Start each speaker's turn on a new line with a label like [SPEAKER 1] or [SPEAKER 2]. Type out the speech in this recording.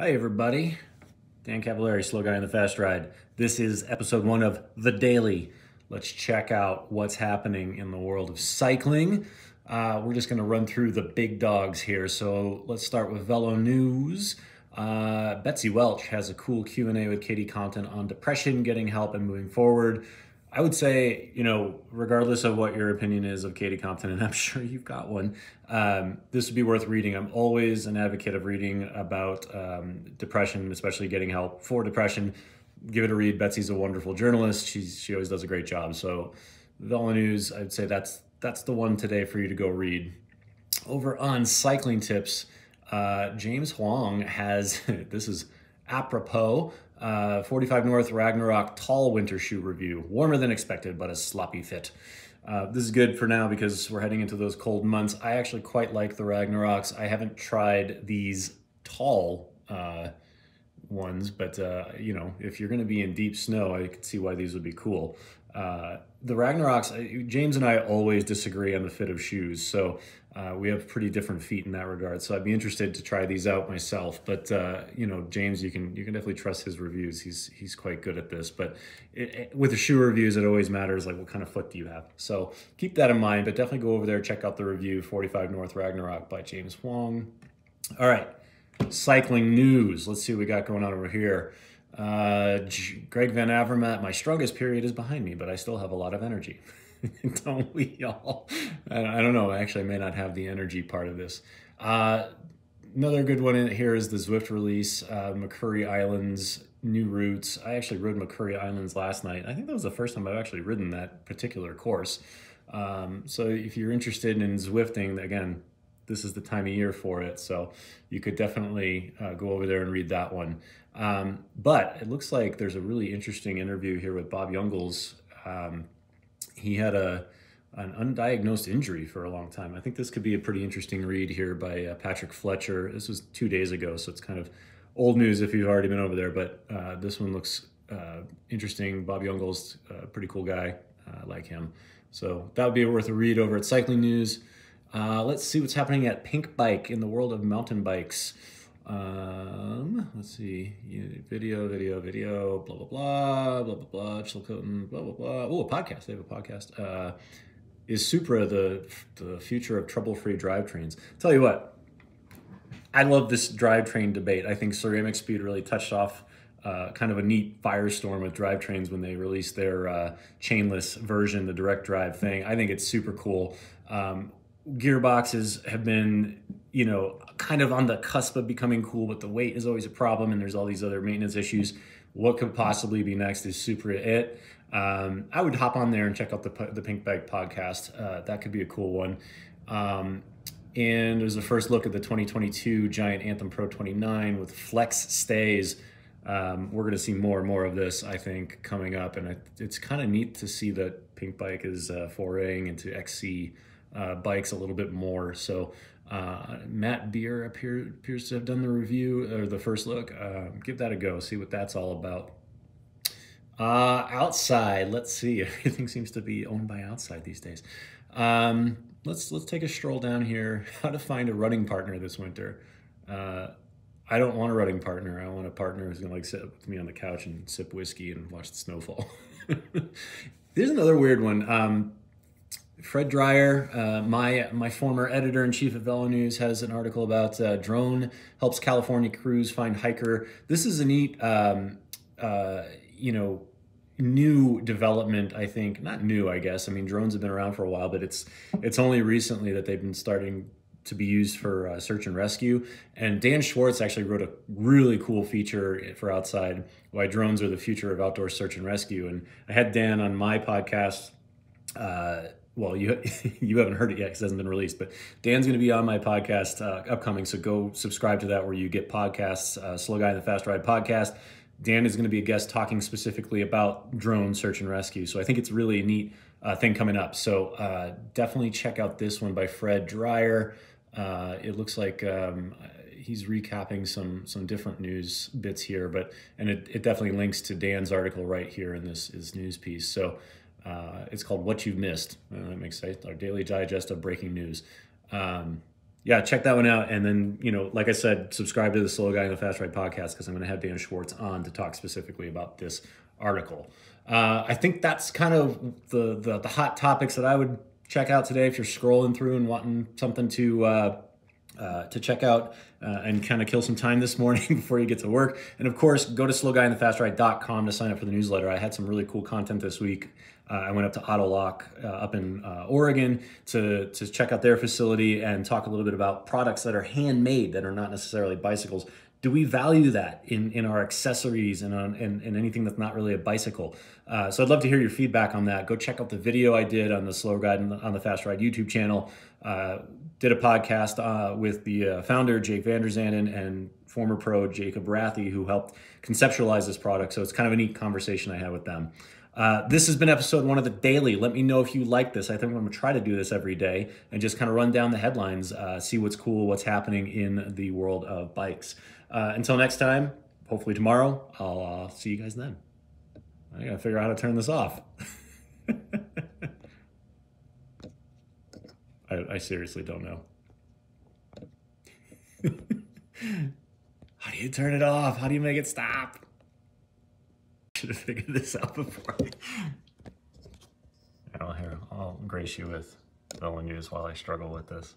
[SPEAKER 1] Hi, everybody. Dan Cavallari, Slow Guy on the Fast Ride. This is episode 1 of The Daily. Let's check out what's happening in the world of cycling. We're just going to run through the big dogs here. So let's start with Velo News. Betsy Welch has a cool Q&A with Katie Compton on depression, getting help, and moving forward. I would say, regardless of what your opinion is of Katie Compton, and I'm sure you've got one, this would be worth reading. I'm always an advocate of reading about depression, especially getting help for depression. Give it a read. Betsy's a wonderful journalist. She always does a great job. So Velo News, I'd say that's the one today for you to go read. Over on Cycling Tips, James Huang has, this is apropos, 45 North Ragnarok tall winter shoe review. Warmer than expected, but a sloppy fit. This is good for now because we're heading into those cold months. I actually quite like the Ragnaroks. I haven't tried these tall ones, but if you're going to be in deep snow, I could see why these would be cool. The Ragnaroks, James and I always disagree on the fit of shoes, so we have pretty different feet in that regard. So I'd be interested to try these out myself. But James, you can definitely trust his reviews. He's quite good at this. But with the shoe reviews, it always matters like what kind of foot do you have. So keep that in mind. But definitely go over there, check out the review 45 North Ragnarok by James Huang. All right, cycling news. Let's see what we got going on over here. Greg Van Avermaet, my strongest period is behind me, but I still have a lot of energy. Don't we all? I don't know. Actually, I may not have the energy part of this. Another good one in here is the Zwift release, McCurry Islands, new routes. I actually rode McCurry Islands last night. I think that was the first time I've actually ridden that particular course. So if you're interested in Zwifting, again, this is the time of year for it. So you could definitely go over there and read that one. But it looks like there's a really interesting interview here with Bob Jungels. He had an undiagnosed injury for a long time. I think this could be a pretty interesting read here by Patrick Fletcher. This was 2 days ago, so it's kind of old news if you've already been over there, but this one looks interesting. Bob Jungels, pretty cool guy, like him. So that would be worth a read over at Cycling News. Let's see what's happening at Pinkbike in the world of mountain bikes. Let's see, video, blah, blah, blah, Chilcotin, blah, blah, blah. Oh, a podcast. They have a podcast. Is Supra the future of trouble-free drivetrains? Tell you what, I love this drivetrain debate. I think Ceramic Speed really touched off kind of a neat firestorm with drivetrains when they released their chainless version, the direct drive thing. I think it's super cool. Gearboxes have been, kind of on the cusp of becoming cool, but the weight is always a problem, and there's all these other maintenance issues. What could possibly be next? Is Supra it? I would hop on there and check out the Pinkbike podcast. That could be a cool one. And there's a first look at the 2022 Giant Anthem Pro 29 with flex stays. We're going to see more and more of this, I think, coming up, and it's kind of neat to see that Pinkbike is foraying into XC bikes a little bit more. So Matt Beer appears to have done the review or the first look. Give that a go, see what that's all about. Outside, let's see. Everything seems to be owned by Outside these days. Let's take a stroll down here. How to find a running partner this winter. I don't want a running partner. I want a partner who's gonna sit with me on the couch and sip whiskey and watch the snowfall. There's another weird one. Fred Dreyer, my former editor-in-chief at Velo News, has an article about drone helps California crews find hiker. This is a neat, new development, I think. Not new, I guess. I mean, drones have been around for a while, but it's only recently that they've been starting to be used for search and rescue. And Dan Schwartz actually wrote a really cool feature for Outside, Why Drones Are the Future of Outdoor Search and Rescue. And I had Dan on my podcast. Well, you haven't heard it yet because it hasn't been released, but Dan's going to be on my podcast upcoming, so go subscribe to that where you get podcasts, Slow Guy in the Fast Ride podcast. Dan is going to be a guest talking specifically about drone search and rescue, so I think it's really a neat thing coming up. So definitely check out this one by Fred Dreyer. It looks like he's recapping some different news bits here, and it definitely links to Dan's article right here in this news piece. So it's called What You've Missed. That makes sense. Our daily digest of breaking news. yeah, check that one out. And then, like I said, subscribe to the Slow Guy in the Fast Ride podcast, because I'm going to have Dan Schwartz on to talk specifically about this article. I think that's kind of the hot topics that I would check out today if you're scrolling through and wanting something to check out and kind of kill some time this morning before you get to work. And of course, go to slowguyinthefastride.com to sign up for the newsletter. I had some really cool content this week. I went up to Autolock up in Oregon to check out their facility and talk a little bit about products that are handmade, that are not necessarily bicycles. Do we value that in our accessories and in anything that's not really a bicycle? So I'd love to hear your feedback on that. Go check out the video I did on the Slow Guide on the Fast Ride YouTube channel. Did a podcast with the founder, Jake Vanderzanden, and former pro Jacob Rathy, who helped conceptualize this product. So it's kind of a neat conversation I had with them. This has been episode 1 of The Daily. Let me know if you like this. I think I'm going to try to do this every day and just kind of run down the headlines, see what's cool, what's happening in the world of bikes. Until next time, hopefully tomorrow, I'll see you guys then. I got to figure out how to turn this off. I seriously don't know. How do you turn it off? How do you make it stop? Should have figured this out before. Here, I'll grace you with the news while I struggle with this.